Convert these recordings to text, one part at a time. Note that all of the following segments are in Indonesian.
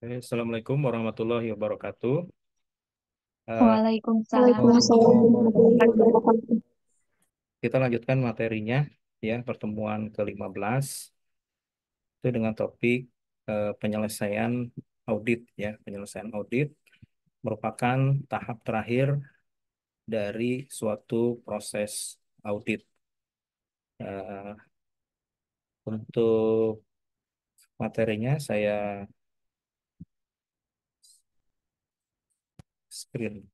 Assalamualaikum warahmatullahi wabarakatuh. Eh, Waalaikumsalam Waalaikumsalam warahmatullahi warahmatullahi wabarakatuh. wabarakatuh. kita lanjutkan materinya, ya, pertemuan ke-15 itu dengan topik penyelesaian audit, ya. Penyelesaian audit merupakan tahap terakhir dari suatu proses audit. Eh, untuk materinya saya screen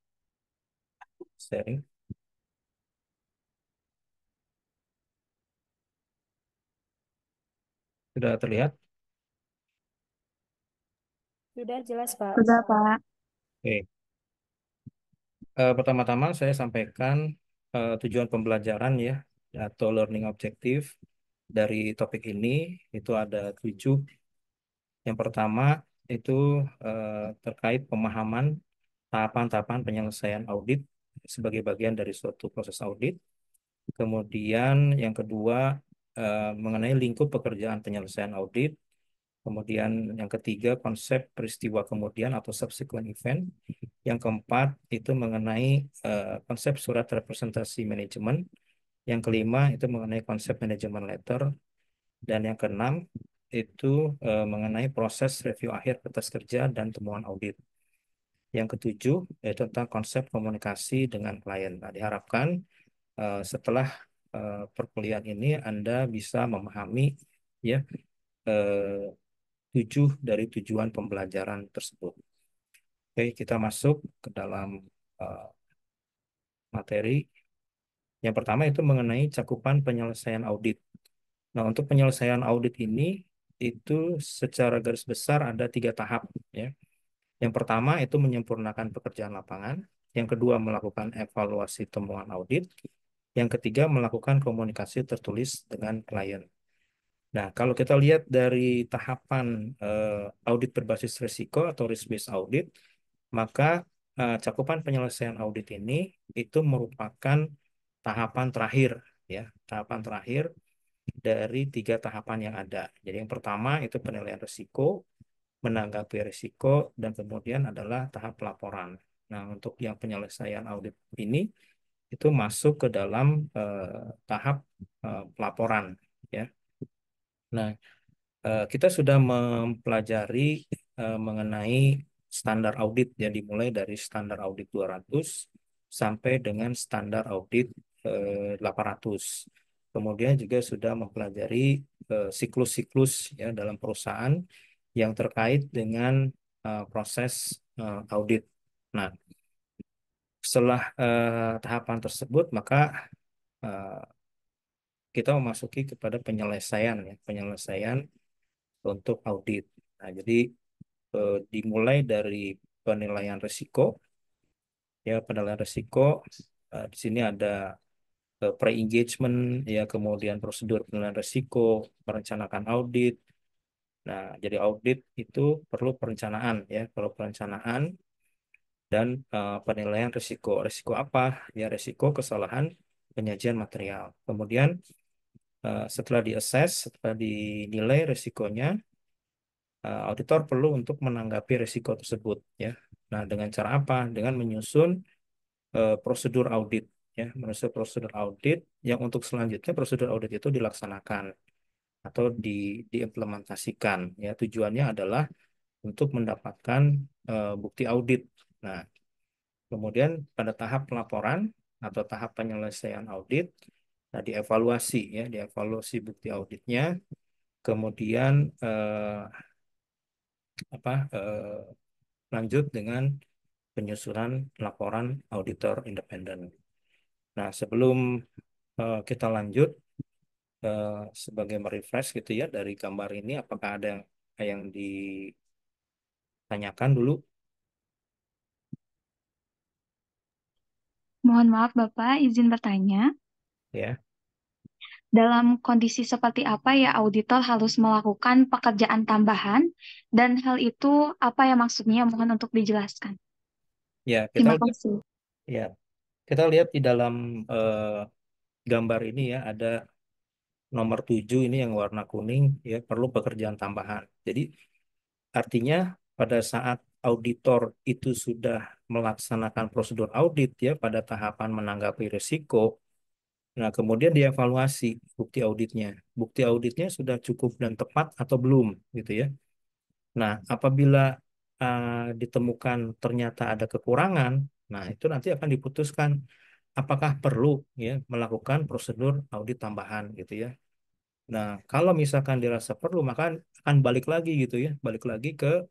sharing. Sudah terlihat? Sudah jelas, Pak. Sudah, Pak. Oke. Pertama-tama saya sampaikan tujuan pembelajaran, ya, atau learning objective dari topik ini. Itu ada 7. Yang pertama itu terkait pemahaman tahapan-tahapan penyelesaian audit sebagai bagian dari suatu proses audit. Kemudian yang kedua mengenai lingkup pekerjaan penyelesaian audit. Kemudian yang ketiga konsep peristiwa kemudian atau subsequent event. Yang keempat itu mengenai konsep surat representasi manajemen. Yang kelima itu mengenai konsep manajemen letter. Dan yang keenam itu mengenai proses review akhir kertas kerja dan temuan audit. Yang ketujuh yaitu tentang konsep komunikasi dengan klien. Nah, diharapkan setelah perkuliahan ini Anda bisa memahami, ya, eh, 7 dari tujuan pembelajaran tersebut. Oke, kita masuk ke dalam eh, materi. Yang pertama itu mengenai cakupan penyelesaian audit. Nah, untuk penyelesaian audit ini itu secara garis besar ada 3 tahap, ya. Yang pertama itu menyempurnakan pekerjaan lapangan. Yang kedua melakukan evaluasi temuan audit. Yang ketiga melakukan komunikasi tertulis dengan klien. Nah, kalau kita lihat dari tahapan audit berbasis risiko atau risk-based audit, maka cakupan penyelesaian audit ini itu merupakan tahapan terakhir, ya, tahapan terakhir dari 3 tahapan yang ada. Jadi yang pertama itu penilaian risiko, menanggapi risiko, dan kemudian adalah tahap pelaporan. Nah, untuk yang penyelesaian audit ini itu masuk ke dalam tahap pelaporan, ya. Nah, kita sudah mempelajari mengenai standar audit, ya, dimulai dari standar audit 200 sampai dengan standar audit 800. Kemudian juga sudah mempelajari siklus-siklus, ya, dalam perusahaan yang terkait dengan proses audit. Nah, setelah tahapan tersebut, maka eh, kita memasuki kepada penyelesaian, ya, penyelesaian untuk audit. Nah, jadi dimulai dari penilaian risiko, ya, penilaian risiko. Di sini ada pre-engagement, ya, kemudian prosedur penilaian risiko, merencanakan audit. Nah, jadi audit itu perlu perencanaan, ya, perlu perencanaan dan penilaian risiko. Risiko apa? Ya, risiko kesalahan penyajian material. Kemudian setelah diassess, setelah dinilai risikonya, auditor perlu untuk menanggapi risiko tersebut, ya. Nah, dengan cara apa? Dengan menyusun prosedur audit, ya, menyusun prosedur audit yang untuk selanjutnya prosedur audit itu dilaksanakan atau diimplementasikan, ya. Tujuannya adalah untuk mendapatkan bukti audit. Nah, kemudian pada tahap pelaporan atau tahap penyelesaian audit, nah, dievaluasi, ya, dievaluasi bukti auditnya, kemudian lanjut dengan penyusunan laporan auditor independen. Nah, sebelum kita lanjut, eh, sebagai merefresh gitu, ya, dari gambar ini, apakah ada yang ditanyakan dulu, Mohon maaf, Bapak, izin bertanya. ya? Dalam kondisi seperti apa ya auditor harus melakukan pekerjaan tambahan dan hal itu apa ya maksudnya? Mohon untuk dijelaskan. Ya, kita Terima lihat, kasih. ya, kita lihat di dalam gambar ini, ya, ada nomor 7 ini yang warna kuning, ya, perlu pekerjaan tambahan. Jadi artinya pada saat auditor itu sudah melaksanakan prosedur audit ya pada tahapan menanggapi risiko, nah kemudian dievaluasi bukti auditnya. Bukti auditnya sudah cukup dan tepat atau belum gitu ya. Nah, apabila ditemukan ternyata ada kekurangan, nah itu nanti akan diputuskan apakah perlu ya melakukan prosedur audit tambahan gitu ya. Nah, kalau misalkan dirasa perlu, maka akan balik lagi gitu ya, balik lagi ke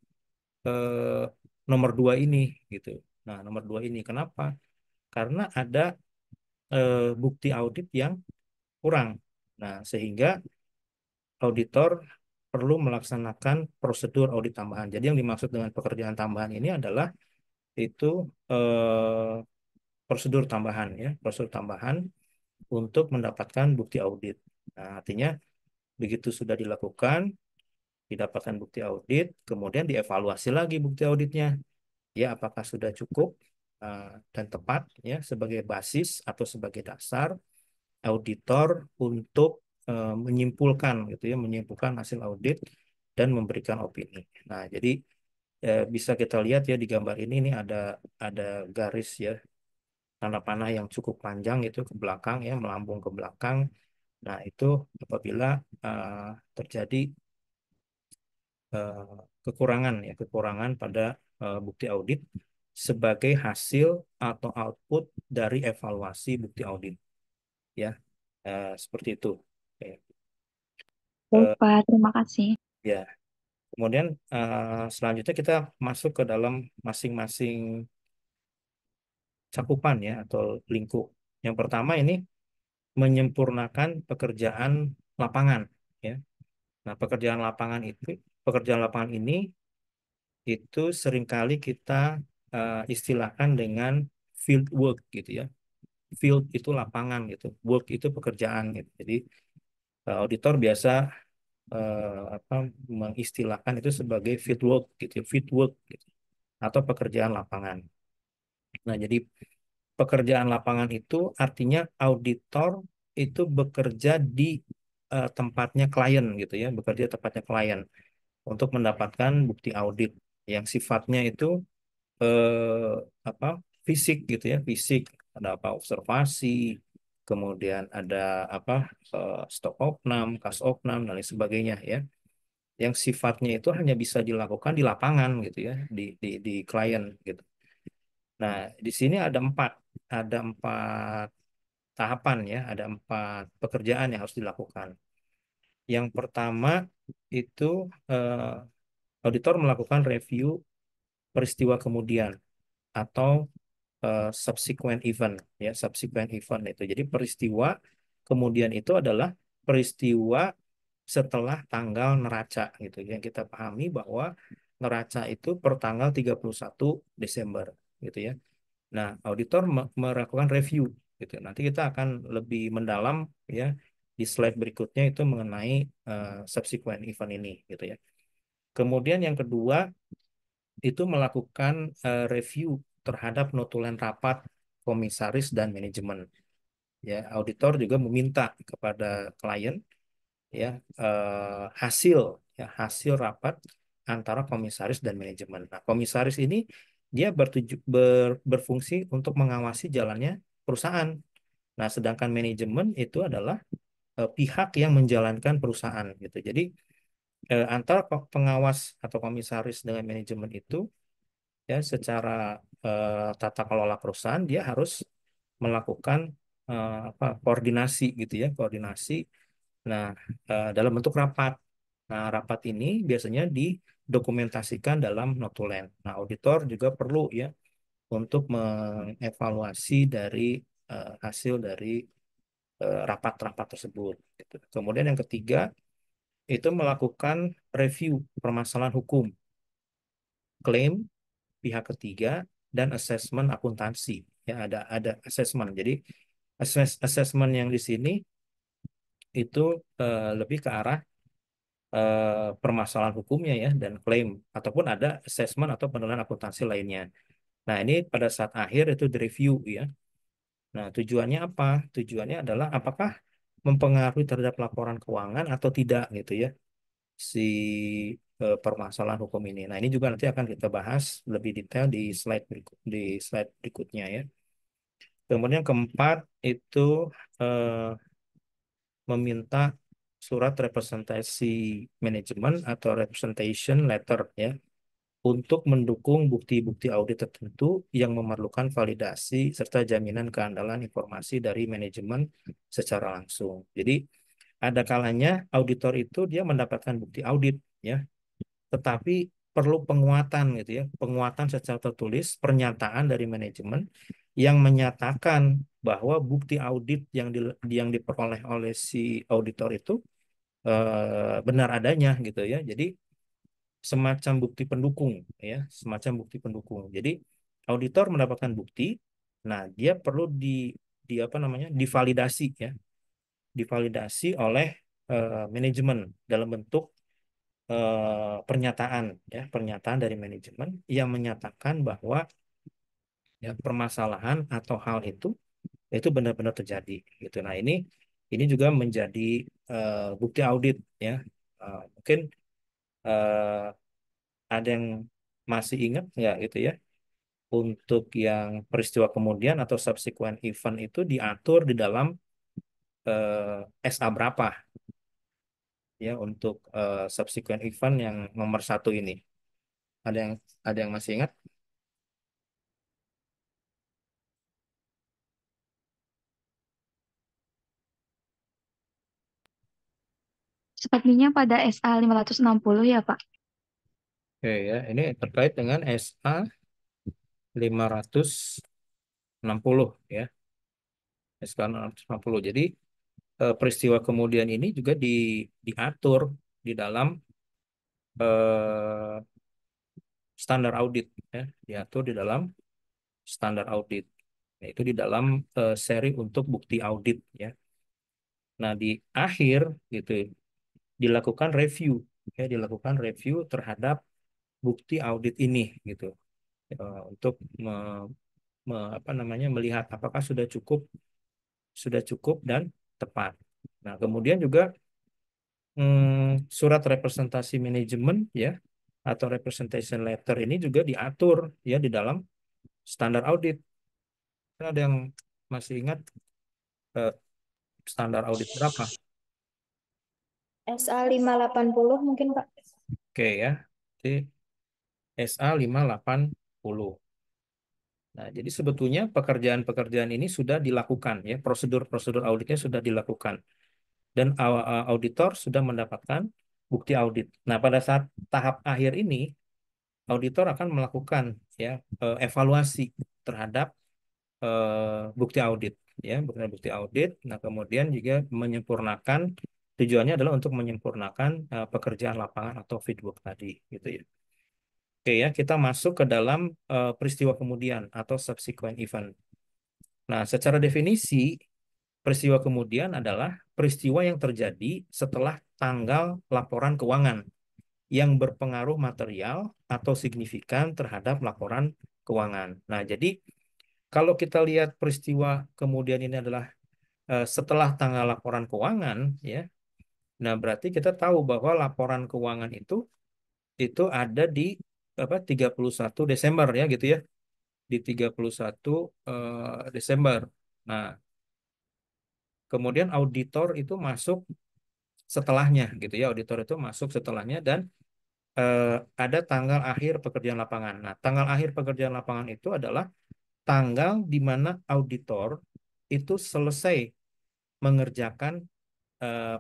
eh, nomor dua ini gitu. Nah, nomor dua ini kenapa? Karena ada bukti audit yang kurang. Nah, sehingga auditor perlu melaksanakan prosedur audit tambahan. Jadi yang dimaksud dengan pekerjaan tambahan ini adalah itu eh, prosedur tambahan ya, prosedur tambahan untuk mendapatkan bukti audit. Nah, artinya begitu sudah dilakukan, didapatkan bukti audit, kemudian dievaluasi lagi bukti auditnya. Ya, apakah sudah cukup dan tepat ya sebagai basis atau sebagai dasar auditor untuk menyimpulkan gitu ya, menyimpulkan hasil audit dan memberikan opini. Nah, jadi bisa kita lihat ya di gambar ini ada garis ya tanda panah yang cukup panjang itu ke belakang ya melambung ke belakang. Nah, itu apabila terjadi eh, kekurangan ya kekurangan pada bukti audit sebagai hasil atau output dari evaluasi bukti audit ya. Seperti itu. Oke. Baik, Eh, Pak. Terima kasih. ya, kemudian selanjutnya kita masuk ke dalam masing-masing cakupan ya atau lingkup. Yang pertama ini menyempurnakan pekerjaan lapangan ya. Nah, pekerjaan lapangan ini itu seringkali kita istilahkan dengan field work gitu ya. Field itu lapangan gitu, work itu pekerjaan gitu. Jadi auditor biasa apa mengistilahkan itu sebagai field work gitu, field work gitu, atau pekerjaan lapangan. Nah, jadi pekerjaan lapangan itu artinya auditor itu bekerja di tempatnya klien gitu ya, bekerja di tempatnya klien untuk mendapatkan bukti audit yang sifatnya itu eh, apa fisik gitu ya, fisik ada apa observasi, kemudian ada apa stok opnam, kas opnam dan lain sebagainya ya, yang sifatnya itu hanya bisa dilakukan di lapangan gitu ya, di klien gitu. Nah, di sini ada empat tahapan ya, ada empat pekerjaan yang harus dilakukan. Yang pertama itu auditor melakukan review peristiwa kemudian atau subsequent event ya, subsequent event itu. Jadi peristiwa kemudian itu adalah peristiwa setelah tanggal neraca gitu. Yang kita pahami bahwa neraca itu per tanggal 31 Desember gitu ya. Nah, auditor melakukan review gitu. Nanti kita akan lebih mendalam ya di slide berikutnya itu mengenai subsequent event ini gitu ya. Kemudian yang kedua itu melakukan review terhadap notulen rapat komisaris dan manajemen. Ya, auditor juga meminta kepada klien ya hasil hasil rapat antara komisaris dan manajemen. Nah, komisaris ini dia berfungsi untuk mengawasi jalannya perusahaan. Nah, sedangkan manajemen itu adalah pihak yang menjalankan perusahaan gitu. Jadi antara pengawas atau komisaris dengan manajemen itu ya secara tata kelola perusahaan dia harus melakukan apa koordinasi gitu ya, koordinasi. Nah, dalam bentuk rapat. Nah, rapat ini biasanya didokumentasikan dalam notulen. Nah, auditor juga perlu ya untuk mengevaluasi dari hasil dari rapat-rapat tersebut. Gitu. Kemudian yang ketiga itu melakukan review permasalahan hukum, klaim pihak ketiga dan asesmen akuntansi. Ya, ada asesmen. Jadi asesmen yang di sini itu lebih ke arah permasalahan hukumnya ya dan klaim ataupun ada assessment atau penilaian akuntansi lainnya. Nah, ini pada saat akhir itu direview ya. Nah, tujuannya apa? Tujuannya adalah apakah mempengaruhi terhadap laporan keuangan atau tidak gitu ya. Si permasalahan hukum ini. Nah, ini juga nanti akan kita bahas lebih detail di slide berikutnya ya. Kemudian keempat itu eh, meminta surat representasi manajemen atau representation letter ya untuk mendukung bukti-bukti audit tertentu yang memerlukan validasi serta jaminan keandalan informasi dari manajemen secara langsung. Jadi ada kalanya auditor itu dia mendapatkan bukti audit ya, tetapi perlu penguatan gitu ya, penguatan secara tertulis, pernyataan dari manajemen yang menyatakan bahwa bukti audit yang diperoleh oleh si auditor itu benar adanya gitu ya. Jadi semacam bukti pendukung ya, semacam bukti pendukung. Jadi auditor mendapatkan bukti, nah dia perlu di apa namanya, divalidasi ya, divalidasi oleh manajemen dalam bentuk pernyataan ya, pernyataan dari manajemen yang menyatakan bahwa ya permasalahan atau hal itu benar-benar terjadi gitu. Nah, ini juga menjadi bukti audit ya. Mungkin eh, ada yang masih ingat nggak gitu ya, untuk yang peristiwa kemudian atau subsequent event itu diatur di dalam SA berapa ya untuk subsequent event yang nomor satu ini. Ada yang masih ingat? Sepertinya pada SA 560 ya, Pak. Oke ya, ini terkait dengan SA 560 ya. SK 650. Jadi peristiwa kemudian ini juga diatur di dalam eh, standar audit ya, diatur di dalam standar audit. Yaitu di dalam seri untuk bukti audit ya. Nah, di akhir gitu dilakukan review ya, dilakukan review terhadap bukti audit ini gitu. Untuk apa namanya, melihat apakah sudah cukup dan tepat. Nah, kemudian juga surat representasi manajemen ya atau representation letter ini juga diatur ya di dalam standar audit. Ada yang masih ingat eh, standar audit berapa? SA 580 mungkin, Pak. Oke ya. Jadi SA 580. Nah, jadi sebetulnya pekerjaan-pekerjaan ini sudah dilakukan ya, prosedur-prosedur auditnya sudah dilakukan dan auditor sudah mendapatkan bukti audit. Nah, pada saat tahap akhir ini auditor akan melakukan ya evaluasi terhadap bukti audit ya, bukti audit. Nah, kemudian juga menyempurnakan, tujuannya adalah untuk menyempurnakan pekerjaan lapangan atau fieldwork tadi gitu ya. Oke ya, kita masuk ke dalam peristiwa kemudian atau subsequent event. Nah, secara definisi peristiwa kemudian adalah peristiwa yang terjadi setelah tanggal laporan keuangan yang berpengaruh material atau signifikan terhadap laporan keuangan. Nah, jadi kalau kita lihat peristiwa kemudian ini adalah setelah tanggal laporan keuangan, ya. Nah, berarti kita tahu bahwa laporan keuangan itu ada di apa 31 Desember ya gitu ya. Di 31 Desember. Nah, kemudian auditor itu masuk setelahnya gitu ya. Auditor itu masuk setelahnya dan eh, ada tanggal akhir pekerjaan lapangan. Nah, tanggal akhir pekerjaan lapangan itu adalah tanggal di mana auditor itu selesai mengerjakan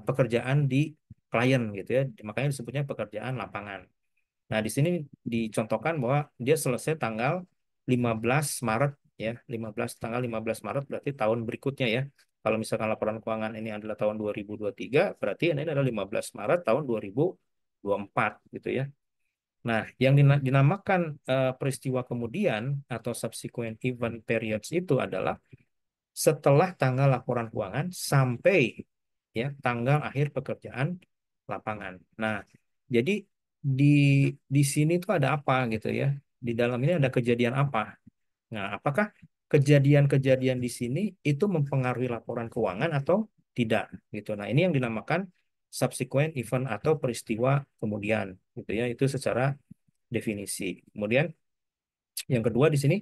pekerjaan di klien gitu ya. Makanya disebutnya pekerjaan lapangan. Nah, di sini dicontohkan bahwa dia selesai tanggal 15 Maret ya. 15 tanggal 15 Maret berarti tahun berikutnya ya. Kalau misalkan laporan keuangan ini adalah tahun 2023, berarti ini adalah 15 Maret tahun 2024 gitu ya. Nah, yang dinamakan peristiwa kemudian atau subsequent event periods itu adalah setelah tanggal laporan keuangan sampai ya tanggal akhir pekerjaan lapangan. Nah, jadi di sini tuh ada apa gitu ya? Di dalam ini ada kejadian apa? Nah, apakah kejadian-kejadian di sini itu mempengaruhi laporan keuangan atau tidak gitu. Nah, ini yang dinamakan subsequent event atau peristiwa kemudian gitu ya. Itu secara definisi. Kemudian yang kedua di sini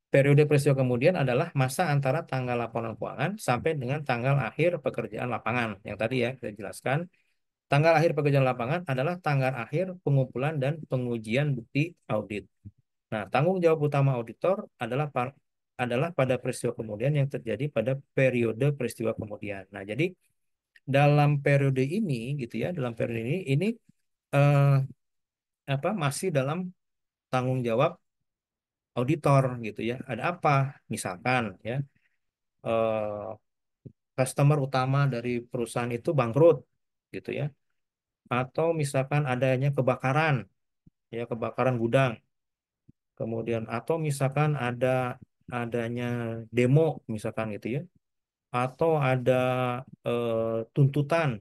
periode peristiwa kemudian adalah masa antara tanggal laporan keuangan sampai dengan tanggal akhir pekerjaan lapangan. Yang tadi ya saya jelaskan, tanggal akhir pekerjaan lapangan adalah tanggal akhir pengumpulan dan pengujian bukti audit. Nah, tanggung jawab utama auditor adalah pada peristiwa kemudian yang terjadi pada periode peristiwa kemudian. Nah, jadi dalam periode ini gitu ya, dalam periode ini eh, masih dalam tanggung jawab auditor gitu ya. Ada apa? Misalkan ya, eh, customer utama dari perusahaan itu bangkrut gitu ya. Atau misalkan adanya kebakaran, ya kebakaran gudang. Kemudian atau misalkan adanya demo misalkan gitu ya. Atau ada tuntutan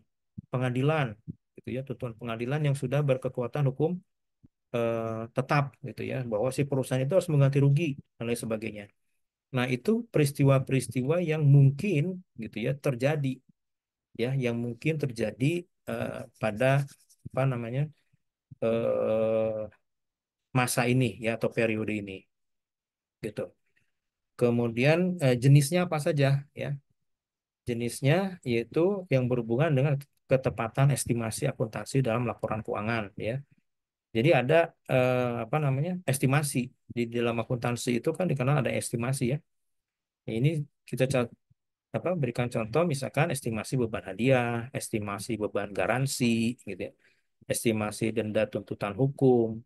pengadilan gitu ya, tuntutan pengadilan yang sudah berkekuatan hukum tetap gitu ya, bahwa si perusahaan itu harus mengganti rugi dan lain sebagainya. Nah, itu peristiwa-peristiwa yang mungkin gitu ya terjadi ya, yang mungkin terjadi pada apa namanya eh, masa ini ya atau periode ini gitu. Kemudian jenisnya apa saja ya? Jenisnya yaitu yang berhubungan dengan ketepatan estimasi akuntansi dalam laporan keuangan ya. Jadi ada apa namanya estimasi di dalam akuntansi itu kan dikenal ada estimasi ya. Ini kita berikan contoh misalkan estimasi beban hadiah, estimasi beban garansi gitu ya. Estimasi denda tuntutan hukum,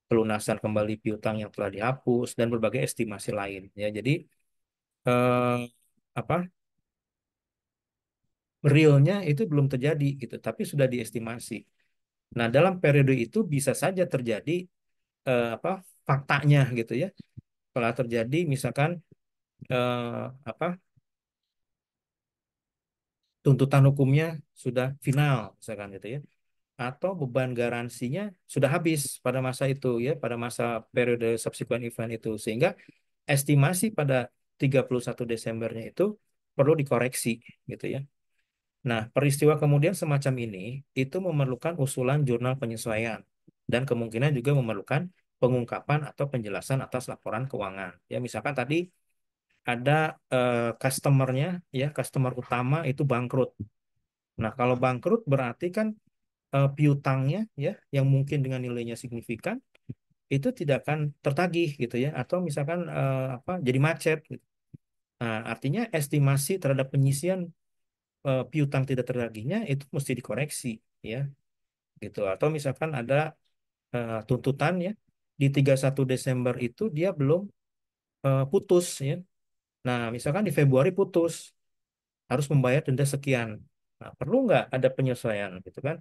pelunasan kembali piutang yang telah dihapus dan berbagai estimasi lain ya. Jadi eh, apa realnya itu belum terjadi gitu, tapi sudah diestimasi. Nah, dalam periode itu bisa saja terjadi faktanya gitu ya. Kalau terjadi misalkan apa tuntutan hukumnya sudah final misalkan gitu ya. Atau beban garansinya sudah habis pada masa itu ya, pada masa periode subsequent event itu sehingga estimasi pada 31 Desembernya itu perlu dikoreksi gitu ya. Nah, peristiwa kemudian semacam ini itu memerlukan usulan jurnal penyesuaian dan kemungkinan juga memerlukan pengungkapan atau penjelasan atas laporan keuangan. Ya, misalkan tadi ada customernya, ya, customer utama itu bangkrut. Nah, kalau bangkrut berarti kan piutangnya, ya, yang mungkin dengan nilainya signifikan itu tidak akan tertagih gitu ya, atau misalkan jadi macet. Gitu. Nah, artinya estimasi terhadap penyisian piutang tidak tertagihnya itu mesti dikoreksi, ya, gitu. Atau misalkan ada tuntutan ya di 31 Desember itu dia belum putus ya. Nah, misalkan di Februari putus, harus membayar denda sekian. Nah, perlu nggak ada penyesuaian gitu kan?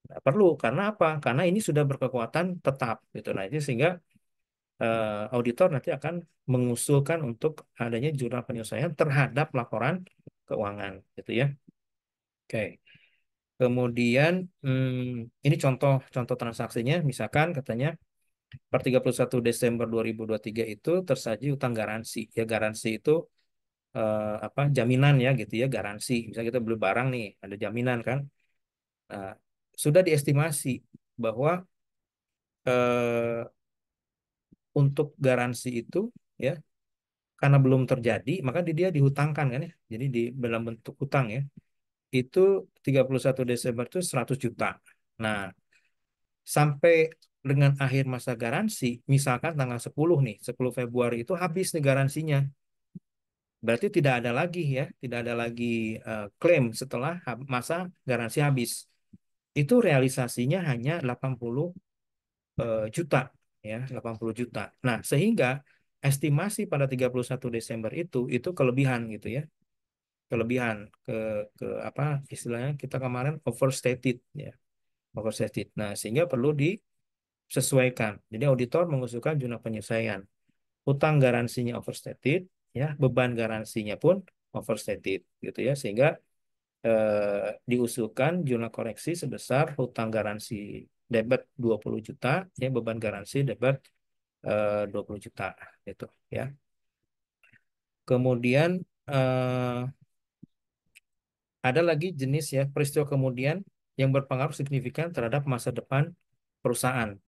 Nggak perlu. Karena apa? Karena ini sudah berkekuatan tetap gitu. Nah, itu sehingga auditor nanti akan mengusulkan untuk adanya jurnal penyesuaian terhadap laporan keuangan gitu ya. Oke. Kemudian ini contoh transaksinya, misalkan katanya per 31 Desember 2023 itu tersaji utang garansi. Ya garansi itu jaminan ya gitu ya, garansi. Misalnya kita beli barang nih, ada jaminan kan. Nah, sudah diestimasi bahwa eh, untuk garansi itu ya karena belum terjadi maka dia dihutangkan kan ya. Jadi di dalam bentuk hutang ya. Itu 31 Desember itu 100 juta. Nah, sampai dengan akhir masa garansi, misalkan tanggal 10 nih, 10 Februari itu habis nih garansinya. Berarti tidak ada lagi ya, tidak ada lagi klaim setelah masa garansi habis. Itu realisasinya hanya 80 juta ya, 80 juta. Nah, sehingga estimasi pada 31 Desember itu kelebihan gitu ya. Kelebihan ke apa istilahnya kita kemarin overstated ya, overstated. Nah, sehingga perlu disesuaikan. Jadi auditor mengusulkan jurnal penyesuaian. Utang garansinya overstated ya, beban garansinya pun overstated gitu ya, sehingga diusulkan jurnal koreksi sebesar hutang garansi debit 20 juta ya, beban garansi debit 20 juta itu ya. Kemudian ada lagi jenis ya peristiwa kemudian yang berpengaruh signifikan terhadap masa depan perusahaan.